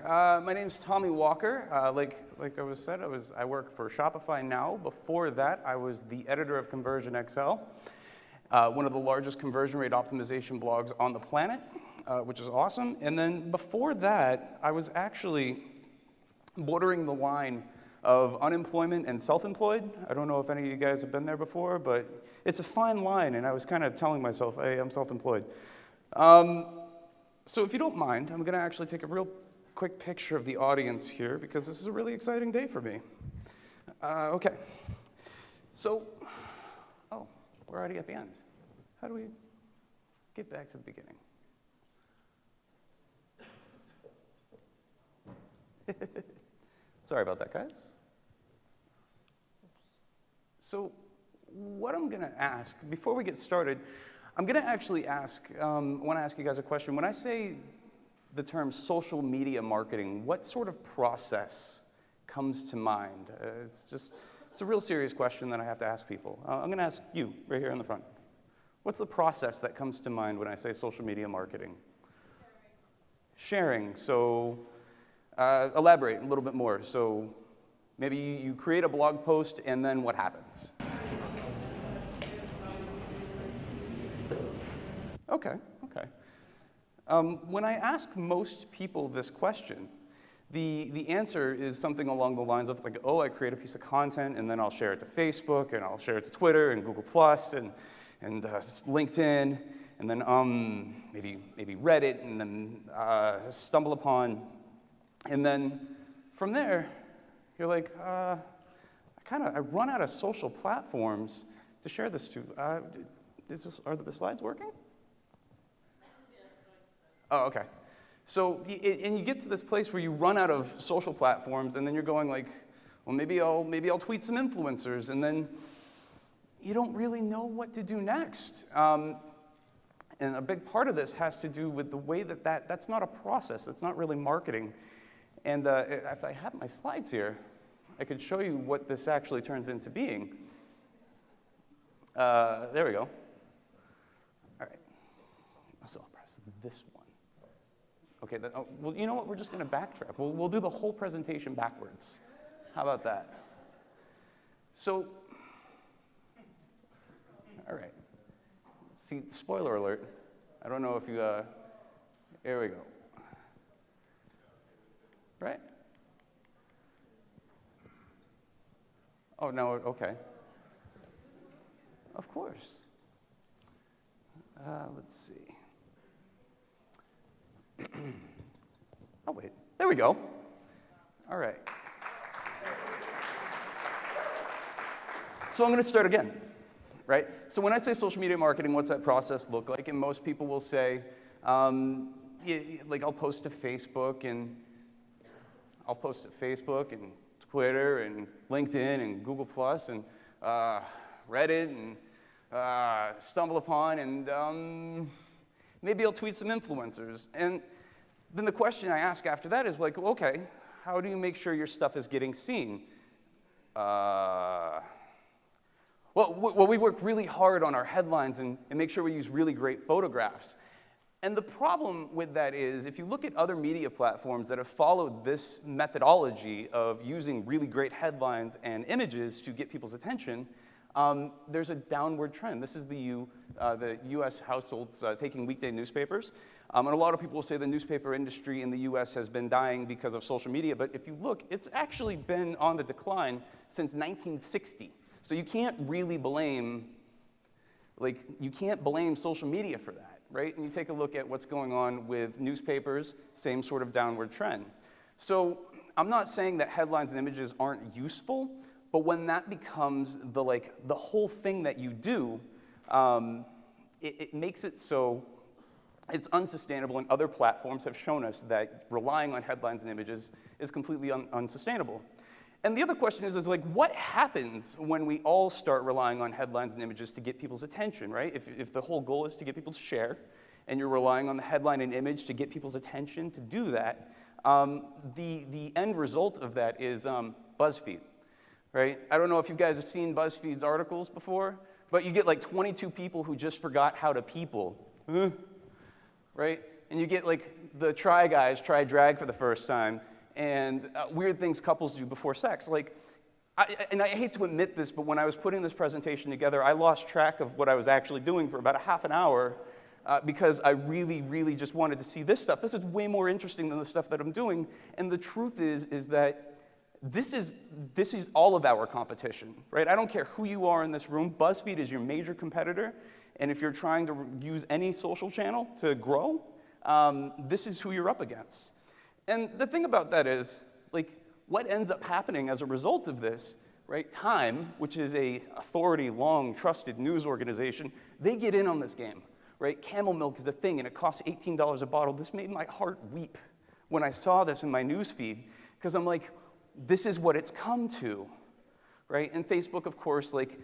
Hi, my name's Tommy Walker. Like I was said, I work for Shopify now. Before that, I was the editor of Conversion XL, one of the largest conversion rate optimization blogs on the planet, which is awesome. And then before that, I was actually bordering the line of unemployment and self-employed. I don't know if any of you guys have been there before, but it's a fine line, and I was kind of telling myself, hey, I'm self-employed. So if you don't mind, I'm going to actually take a real quick picture of the audience here because this is a really exciting day for me. Okay. So, oh, we're already at the end. How do we get back to the beginning? Sorry about that, guys. So what I'm going to ask, before we get started, I'm going to actually want to ask you guys a question. When I say the term social media marketing, what sort of process comes to mind? It's a real serious question that I have to ask people. I'm going to ask you right here in the front. What's the process that comes to mind when I say social media marketing? Sharing. So elaborate a little bit more. So maybe you create a blog post and then what happens? Okay. When I ask most people this question, the answer is something along the lines of like, oh, I create a piece of content and then I'll share it to Facebook and I'll share it to Twitter and Google Plus and LinkedIn and then maybe Reddit and then stumble upon, and then from there you're like, I run out of social platforms to share this to. Are the slides working? Oh, okay. So, and you get to this place where you run out of social platforms, and then you're going like, well, maybe I'll tweet some influencers, and then you don't really know what to do next. And a big part of this has to do with the way that's not a process. It's not really marketing. And if I have my slides here, I could show you what this actually turns into being. There we go. All right. So I'll press this one. Okay, well, you know what? We're just going to backtrack. We'll do the whole presentation backwards. How about that? So, all right. See, spoiler alert. I don't know if you, here we go. Right? Oh, no, okay. Of course. Let's see. Oh, wait. There we go. All right. So I'm going to start again, right? So when I say social media marketing, what's that process look like? And most people will say, like I'll post to Facebook and Twitter and LinkedIn and Google Plus and Reddit and stumble upon and maybe I'll tweet some influencers. And then the question I ask after that is like, okay, how do you make sure your stuff is getting seen? Well, we work really hard on our headlines and make sure we use really great photographs. And the problem with that is, if you look at other media platforms that have followed this methodology of using really great headlines and images to get people's attention, there's a downward trend. This is the U.S. households taking weekday newspapers. And a lot of people will say the newspaper industry in the U.S. has been dying because of social media. But if you look, it's actually been on the decline since 1960. So you can't really blame, social media for that, right? And you take a look at what's going on with newspapers, same sort of downward trend. So I'm not saying that headlines and images aren't useful, but when that becomes the whole thing that you do, it makes it so it's unsustainable, and other platforms have shown us that relying on headlines and images is completely unsustainable. And the other question is like, what happens when we all start relying on headlines and images to get people's attention, right? If the whole goal is to get people to share, and you're relying on the headline and image to get people's attention to do that, the end result of that is BuzzFeed. Right? I don't know if you guys have seen BuzzFeed's articles before, but you get like 22 people who just forgot how to people. Right? And you get like the try guys try drag for the first time, and weird things couples do before sex. Like, and I hate to admit this, but when I was putting this presentation together, I lost track of what I was actually doing for about a half an hour because I really, really just wanted to see this stuff. This is way more interesting than the stuff that I'm doing. And the truth is that this is all of our competition, right? I don't care who you are in this room. BuzzFeed is your major competitor. And if you're trying to use any social channel to grow, this is who you're up against. And the thing about that is, like, what ends up happening as a result of this, right? Time, which is a authority, long, trusted news organization, they get in on this game, right? Camel milk is a thing, and it costs $18 a bottle. This made my heart weep when I saw this in my news feed, because I'm like, this is what it's come to, right? And Facebook, of course, like,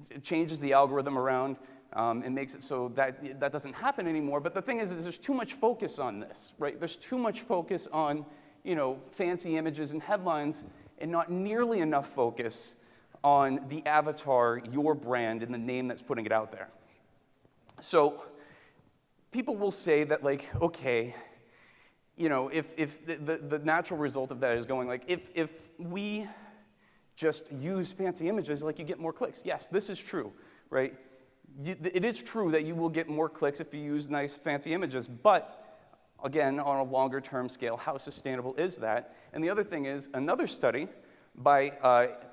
it changes the algorithm around and makes it so that that doesn't happen anymore. But the thing is there's too much focus on this, right? There's too much focus on, you know, fancy images and headlines, and not nearly enough focus on the avatar, your brand, and the name that's putting it out there. So people will say that, like, okay, you know, if the natural result of that is going, like, if we just use fancy images, like, you get more clicks. Yes, this is true, right? It is true that you will get more clicks if you use nice, fancy images, but again, on a longer term scale, how sustainable is that? And the other thing is, another study by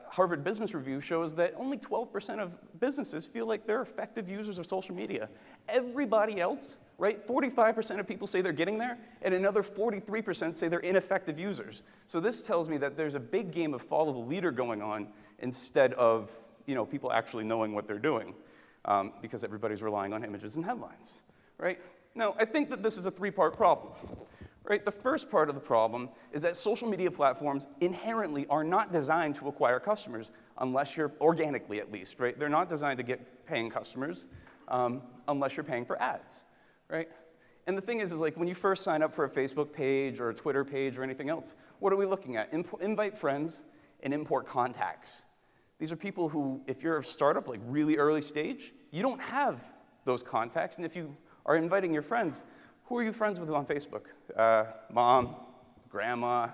Harvard Business Review shows that only 12% of businesses feel like they're effective users of social media. Everybody else, right, 45% of people say they're getting there, and another 43% say they're ineffective users. So this tells me that there's a big game of follow the leader going on instead of, you know, people actually knowing what they're doing, because everybody's relying on images and headlines, right? Now, I think that this is a three-part problem, right? The first part of the problem is that social media platforms inherently are not designed to acquire customers, unless you're organically, at least, right? They're not designed to get paying customers unless you're paying for ads, right? And the thing is like, when you first sign up for a Facebook page or a Twitter page or anything else, what are we looking at? Invite friends and import contacts. These are people who, if you're a startup, like really early stage, you don't have those contacts, and if you are inviting your friends, who are you friends with on Facebook? Mom, grandma,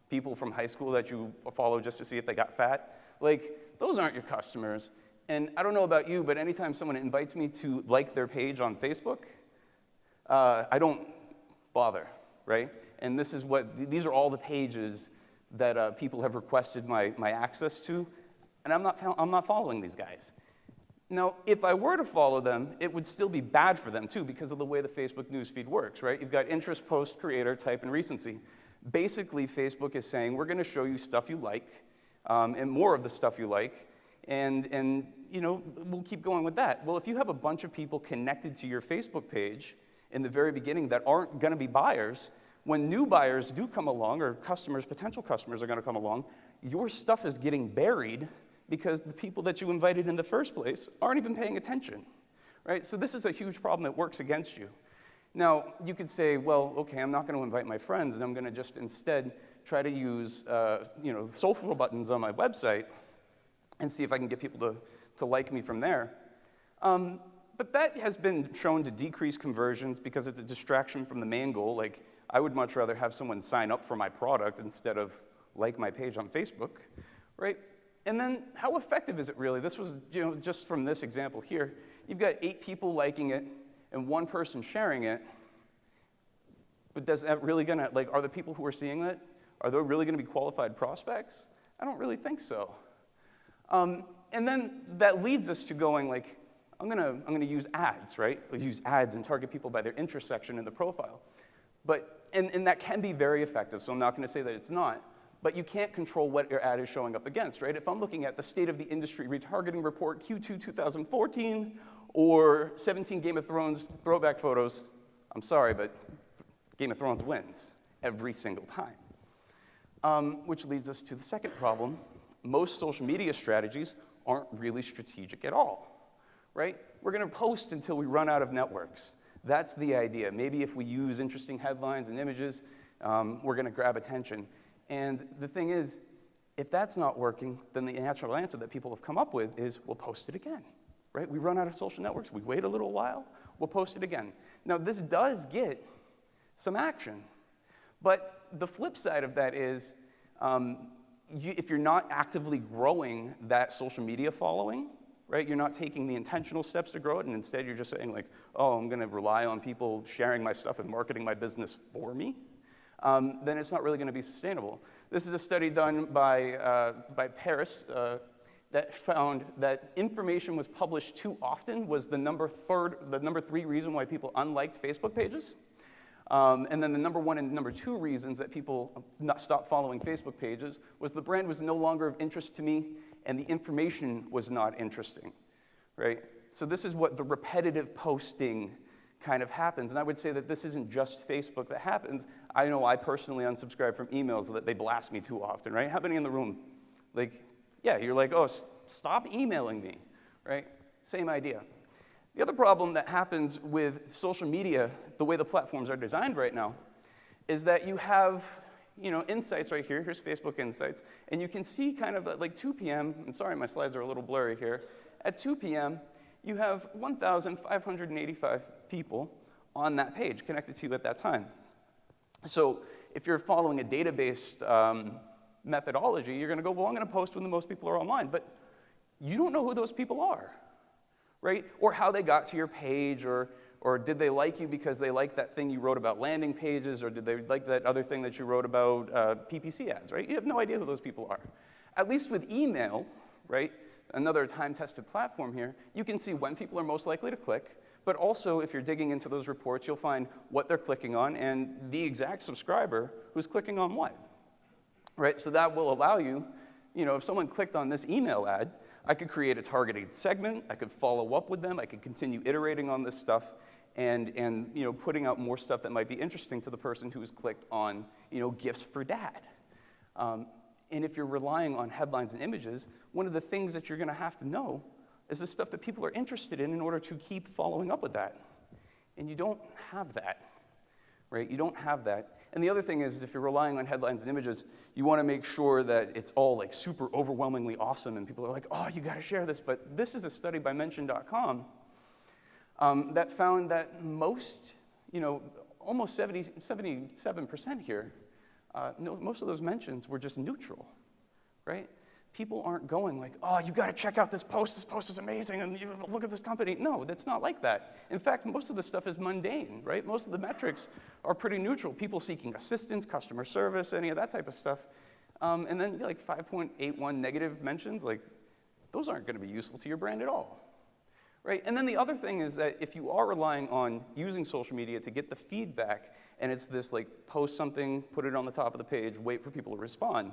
people from high school that you follow just to see if they got fat. Like, those aren't your customers. And I don't know about you, but anytime someone invites me to like their page on Facebook, I don't bother, right? And these are all the pages that people have requested my access to, and I'm not following these guys. Now, if I were to follow them, it would still be bad for them, too, because of the way the Facebook newsfeed works, right? You've got interest, post, creator, type, and recency. Basically, Facebook is saying, we're going to show you stuff you like, and more of the stuff you like, and you know, we'll keep going with that. Well, if you have a bunch of people connected to your Facebook page in the very beginning that aren't going to be buyers, when new buyers do come along, or customers, potential customers are going to come along, your stuff is getting buried because the people that you invited in the first place aren't even paying attention, right? So this is a huge problem that works against you. Now, you could say, well, okay, I'm not going to invite my friends, and I'm going to just instead try to use you know, social buttons on my website and see if I can get people to like me from there. But that has been shown to decrease conversions because it's a distraction from the main goal. Like, I would much rather have someone sign up for my product instead of like my page on Facebook, right? And then, how effective is it really? This was, you know, just from this example here. You've got 8 people liking it and 1 person sharing it. But does that really gonna, like, are the people who are seeing that, are they really gonna be qualified prospects? I don't really think so. And then that leads us to going, like, I'm gonna use ads, right? I'll use ads and target people by their intersection in the profile. But, and that can be very effective, so I'm not gonna say that it's not. But you can't control what your ad is showing up against, right? If I'm looking at the State of the Industry Retargeting Report Q2 2014 or 17 Game of Thrones throwback photos, I'm sorry, but Game of Thrones wins every single time. Which leads us to the second problem. Most social media strategies aren't really strategic at all, right? We're going to post until we run out of networks. That's the idea. Maybe if we use interesting headlines and images, we're going to grab attention. And the thing is, if that's not working, then the natural answer that people have come up with is, we'll post it again, right? We run out of social networks, we wait a little while, we'll post it again. Now, this does get some action. But the flip side of that is, if you're not actively growing that social media following, right, you're not taking the intentional steps to grow it, and instead you're just saying like, oh, I'm going to rely on people sharing my stuff and marketing my business for me, then it's not really going to be sustainable. This is a study done by Paris that found that information was published too often was the number 3 reason why people unliked Facebook pages. And then the number 1 and number 2 reasons that people stopped following Facebook pages was the brand was no longer of interest to me and the information was not interesting, right? So this is what the repetitive posting kind of happens. And I would say that this isn't just Facebook that happens. I know I personally unsubscribe from emails that they blast me too often, right? How many in the room? Like, yeah, you're like, oh, stop emailing me, right? Same idea. The other problem that happens with social media, the way the platforms are designed right now, is that you have, insights right here. Here's Facebook Insights. And you can see kind of at like 2 p.m., I'm sorry, my slides are a little blurry here. At 2 p.m., you have 1,585 people on that page connected to you at that time. So if you're following a database methodology, you're going to go, well, I'm going to post when the most people are online. But you don't know who those people are, right? Or how they got to your page, or did they like you because they liked that thing you wrote about landing pages, or did they like that other thing that you wrote about PPC ads, right? You have no idea who those people are. At least with email, right, another time-tested platform here, you can see when people are most likely to click, but also if you're digging into those reports, you'll find what they're clicking on and the exact subscriber who's clicking on what, right? So that will allow you, if someone clicked on this email ad, I could create a targeted segment, I could follow up with them, I could continue iterating on this stuff, and putting out more stuff that might be interesting to the person who's clicked on, gifts for dad. And if you're relying on headlines and images, one of the things that you're going to have to know is the stuff that people are interested in order to keep following up with that. And you don't have that, right? You don't have that. And the other thing is, if you're relying on headlines and images, you want to make sure that it's all like super overwhelmingly awesome and people are like, oh, you got to share this. But this is a study by Mention.com that found that most, almost 77% here, most of those mentions were just neutral, right? People aren't going like, oh, you got to check out this post is amazing, and look at this company. No, that's not like that. In fact, most of the stuff is mundane, right? Most of the metrics are pretty neutral. People seeking assistance, customer service, any of that type of stuff. And then like 5.81 negative mentions, like those aren't going to be useful to your brand at all, right? And then the other thing is that if you are relying on using social media to get the feedback, and it's this like post something, put it on the top of the page, wait for people to respond,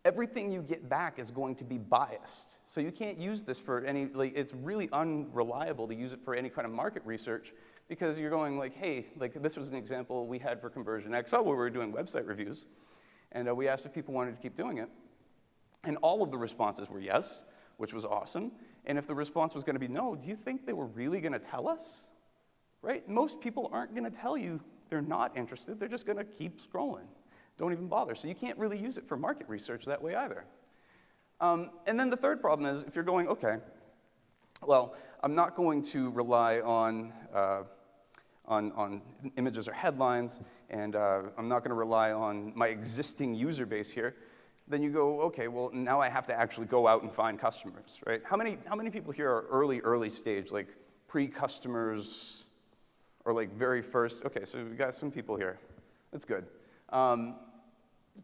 everything you get back is going to be biased. So you can't use this for any, it's really unreliable to use it for any kind of market research, because you're going like, hey, like this was an example we had for Conversion XL where we were doing website reviews, and we asked if people wanted to keep doing it. And all of the responses were yes, which was awesome. And if the response was going to be no, do you think they were really going to tell us? Right? Most people aren't going to tell you they're not interested. They're just going to keep scrolling. Don't even bother. So you can't really use it for market research that way either. And then the third problem is if you're going, okay, well, I'm not going to rely on images or headlines, and I'm not going to rely on my existing user base here, then you go, okay, well, now I have to actually go out and find customers, right? How many people here are early stage, like pre-customers, or like very first? Okay, so we've got some people here. That's good.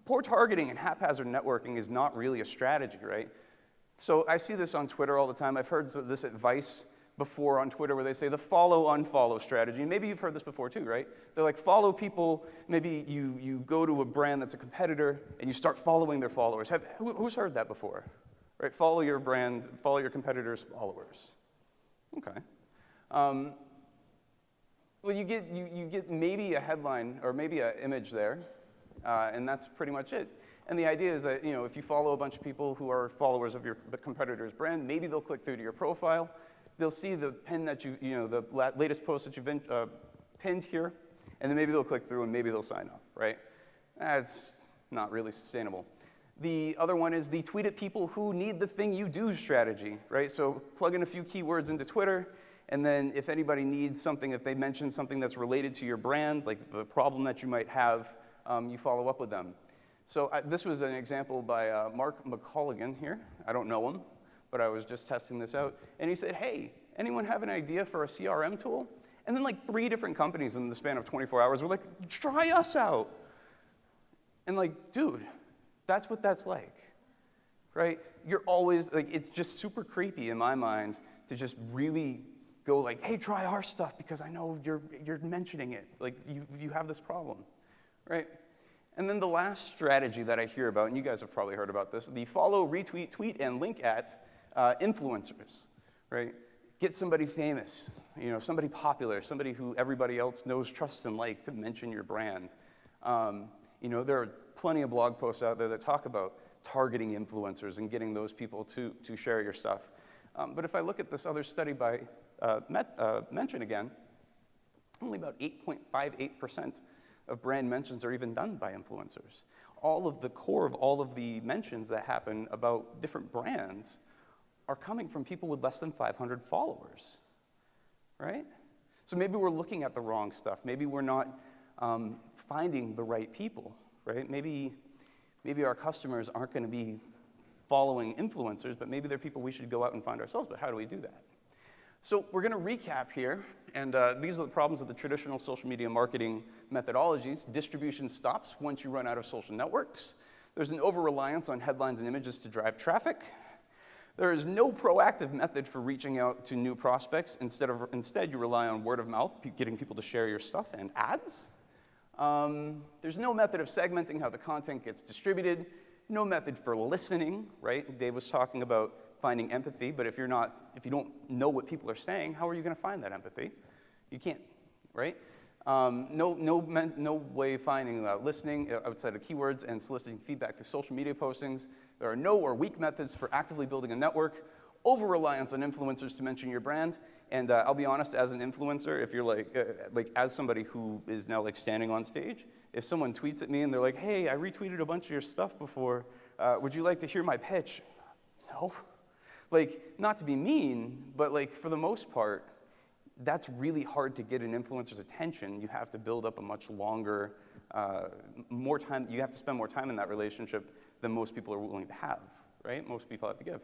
Poor targeting and haphazard networking is not really a strategy, right? So I see this on Twitter all the time. I've heard this advice before on Twitter where they say the follow-unfollow strategy. Maybe you've heard this before too, right? They're like, follow people. Maybe you go to a brand that's a competitor and you start following their followers. Who's heard that before? Right? Follow your brand, follow your competitor's followers. Okay. Well, you get maybe a headline or maybe an image there, and that's pretty much it. And the idea is that if you follow a bunch of people who are followers of the competitor's brand, maybe they'll click through to your profile. They'll see the pin that the latest post that you've pinned here, and then maybe they'll click through and maybe they'll sign up, right? That's not really sustainable. The other one is the tweet at people who need the thing you do strategy, right? So plug in a few keywords into Twitter, And then if anybody needs something, if they mention something that's related to your brand, like the problem that you might have, you follow up with them. So this was an example by Mark McColligan here. I don't know him, but I was just testing this out. And he said, hey, anyone have an idea for a CRM tool? And then like 3 different companies in the span of 24 hours were like, try us out. And like, dude, that's what that's like, right? You're always, like, it's just super creepy in my mind to just really go like, hey, try our stuff because I know you're mentioning it. Like, you have this problem, right? And then the last strategy that I hear about, and you guys have probably heard about this, the follow, retweet, tweet, and link at influencers, right? Get somebody famous, somebody popular, somebody who everybody else knows, trusts, and likes to mention your brand. There are plenty of blog posts out there that talk about targeting influencers and getting those people to share your stuff. But if I look at this other study by Mention again, only about 8.58% of brand mentions are even done by influencers. All of the core of all of the mentions that happen about different brands are coming from people with less than 500 followers, right? So maybe we're looking at the wrong stuff. Maybe we're not finding the right people, right? Maybe our customers aren't going to be following influencers, but maybe they're people we should go out and find ourselves. But how do we do that? So we're going to recap here, and these are the problems of the traditional social media marketing methodologies. Distribution stops once you run out of social networks. There's an over-reliance on headlines and images to drive traffic. There is no proactive method for reaching out to new prospects. Instead, you rely on word of mouth, getting people to share your stuff, and ads. There's no method of segmenting how the content gets distributed. No method for listening, right? Dave was talking about finding empathy, but if you don't know what people are saying, how are you going to find that empathy? You can't, right? No way of finding listening outside of keywords and soliciting feedback through social media postings. There are no or weak methods for actively building a network. Over-reliance on influencers to mention your brand. And I'll be honest, as an influencer, if you're like as somebody who is now like standing on stage, if someone tweets at me and they're like, hey, I retweeted a bunch of your stuff before, would you like to hear my pitch? No. Like, not to be mean, but like for the most part, that's really hard to get an influencer's attention. You have to build up a much longer, more time, you have to spend more time in that relationship than most people are willing to have, right? Most people have to give.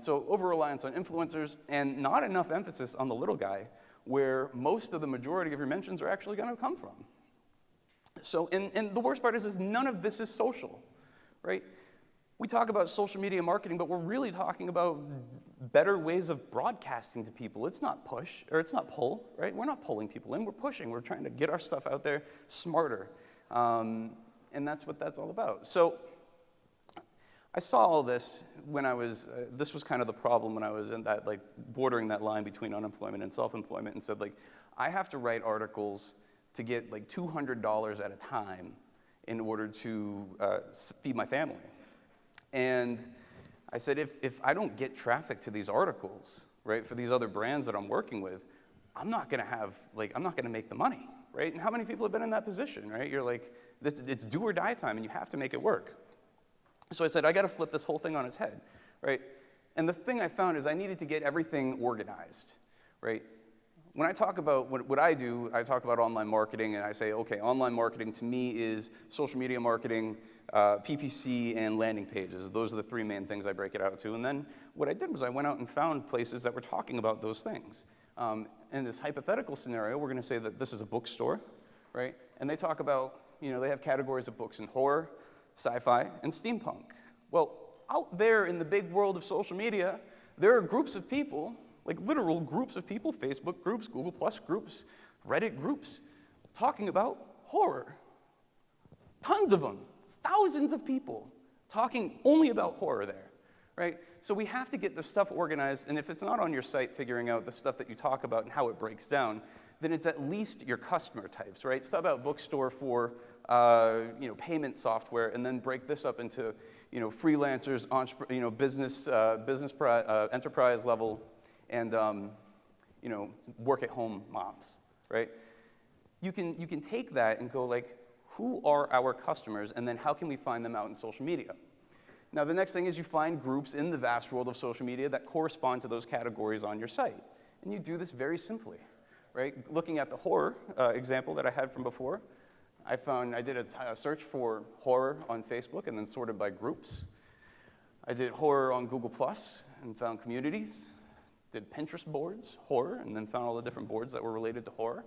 So over-reliance on influencers and not enough emphasis on the little guy, where most of the majority of your mentions are actually going to come from. So, and the worst part is none of this is social, right? We talk about social media marketing, but we're really talking about better ways of broadcasting to people. It's not push, or it's not pull, right? We're not pulling people in, we're pushing. We're trying to get our stuff out there smarter. And that's what that's all about. So I saw all this when I was, this was kind of the problem when I was in that, like, bordering that line between unemployment and self-employment, and said, like, I have to write articles to get, like, $200 at a time in order to feed my family. And I said, if I don't get traffic to these articles, right, for these other brands that I'm working with, I'm not going to have, like, I'm not going to make the money, right? And how many people have been in that position, right? You're like, it's do or die time, and you have to make it work. So I said, I got to flip this whole thing on its head, right? And the thing I found is I needed to get everything organized, right? When I talk about what I do, I talk about online marketing, and I say, okay, online marketing to me is social media marketing, PPC, and landing pages. Those are the 3 main things I break it out to. And then what I did was I went out and found places that were talking about those things. In this hypothetical scenario, we're going to say that this is a bookstore, right? And they talk about, they have categories of books in horror, sci-fi, and steampunk. Well, out there in the big world of social media, there are groups of people, like literal groups of people, Facebook groups, Google Plus groups, Reddit groups, talking about horror. Tons of them, thousands of people talking only about horror there, right? So we have to get the stuff organized, and if it's not on your site, figuring out the stuff that you talk about and how it breaks down, then it's at least your customer types, right? Stuff about bookstore for payment software, and then break this up into freelancers, business, enterprise level, and work at home moms, right? You can take that and go like, who are our customers, and then how can we find them out in social media? Now the next thing is you find groups in the vast world of social media that correspond to those categories on your site. And you do this very simply, right? Looking at the horror example that I had from before, I did a search for horror on Facebook and then sorted by groups. I did horror on Google Plus and found communities. Did Pinterest boards, horror, and then found all the different boards that were related to horror.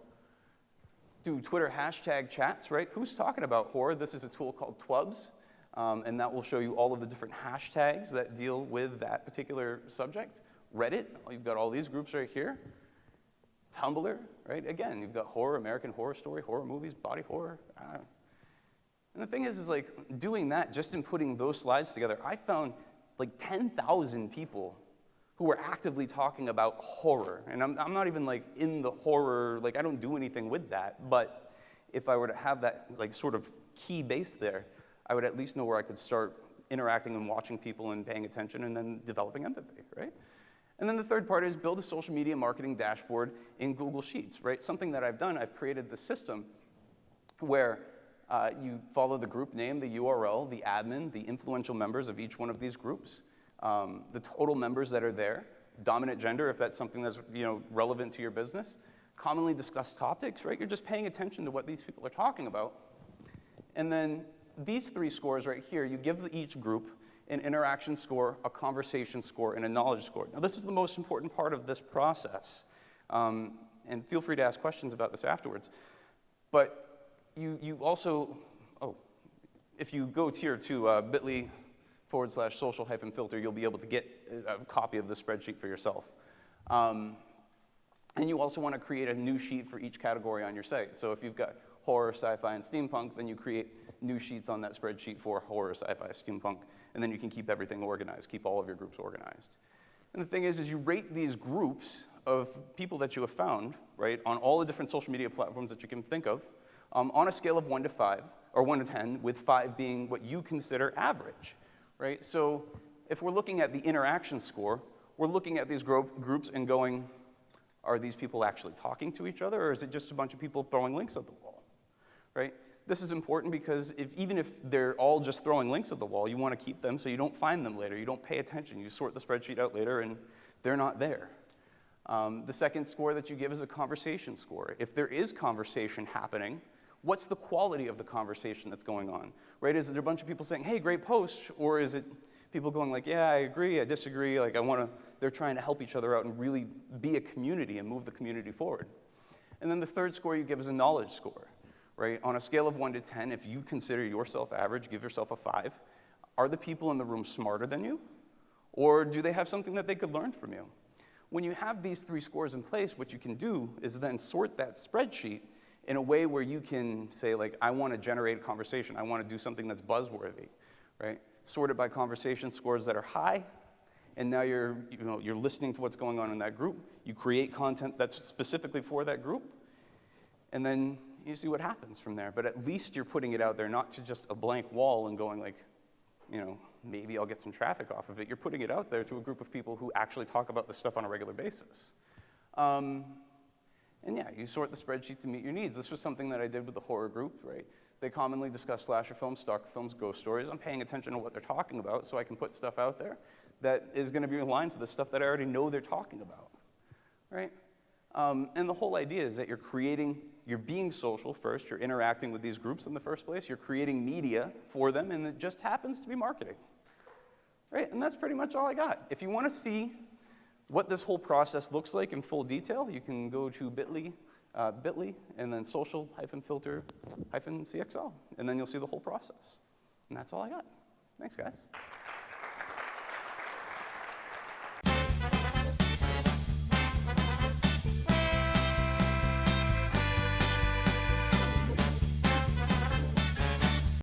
Do Twitter hashtag chats, right? Who's talking about horror? This is a tool called Twubs, and that will show you all of the different hashtags that deal with that particular subject. Reddit, you've got all these groups right here. Tumblr, right? Again, you've got horror, American Horror Story, horror movies, body horror. And the thing is like doing that, just in putting those slides together, I found like 10,000 people who were actively talking about horror. And I'm not even like in the horror, like I don't do anything with that, but if I were to have that like sort of key base there, I would at least know where I could start interacting and watching people and paying attention and then developing empathy, right? And then the third part is build a social media marketing dashboard in Google Sheets, right? Something that I've done, I've created the system where you follow the group name, the URL, the admin, the influential members of each one of these groups, the total members that are there, dominant gender, if that's something that's relevant to your business, commonly discussed topics, right? You're just paying attention to what these people are talking about. And then these three scores right here, you give each group an interaction score, a conversation score, and a knowledge score. Now, this is the most important part of this process. And feel free to ask questions about this afterwards. But you also, if you go here to bit.ly/social-filter, you'll be able to get a copy of the spreadsheet for yourself. And you also want to create a new sheet for each category on your site. So if you've got horror, sci-fi, and steampunk, then you create new sheets on that spreadsheet for horror, sci-fi, steampunk, and then you can keep everything organized, keep all of your groups organized. And the thing is you rate these groups of people that you have found, right, on all the different social media platforms that you can think of, on a scale of 1 to 5, or 1 to 10, with 5 being what you consider average, right? So if we're looking at the interaction score, we're looking at these groups and going, are these people actually talking to each other, or is it just a bunch of people throwing links at the wall, right? This is important because even if they're all just throwing links at the wall, you want to keep them so you don't find them later. You don't pay attention. You sort the spreadsheet out later, and they're not there. The second score that you give is a conversation score. If there is conversation happening, what's the quality of the conversation that's going on, right? Is it a bunch of people saying, hey, great post, or is it people going like, yeah, I agree, I disagree, like they're trying to help each other out and really be a community and move the community forward. And then the third score you give is a knowledge score, right? On a scale of 1 to 10, if you consider yourself average, give yourself a 5. Are the people in the room smarter than you? Or do they have something that they could learn from you? When you have these 3 scores in place, what you can do is then sort that spreadsheet in a way where you can say, like, I want to generate a conversation. I want to do something that's buzzworthy, right? Sort it by conversation scores that are high, and now you're listening to what's going on in that group. You create content that's specifically for that group, and then you see what happens from there. But at least you're putting it out there, not to just a blank wall and going like, maybe I'll get some traffic off of it. You're putting it out there to a group of people who actually talk about this stuff on a regular basis. And yeah, you sort the spreadsheet to meet your needs. This was something that I did with the horror group, right? They commonly discuss slasher films, stalker films, ghost stories. I'm paying attention to what they're talking about so I can put stuff out there that is going to be aligned to the stuff that I already know they're talking about, right? And the whole idea is that you're being social first, you're interacting with these groups in the first place, you're creating media for them, and it just happens to be marketing, right? And that's pretty much all I got. If you want to see what this whole process looks like in full detail, you can go to bit.ly, and then social-filter-CXL, and then you'll see the whole process. And that's all I got. Thanks, guys.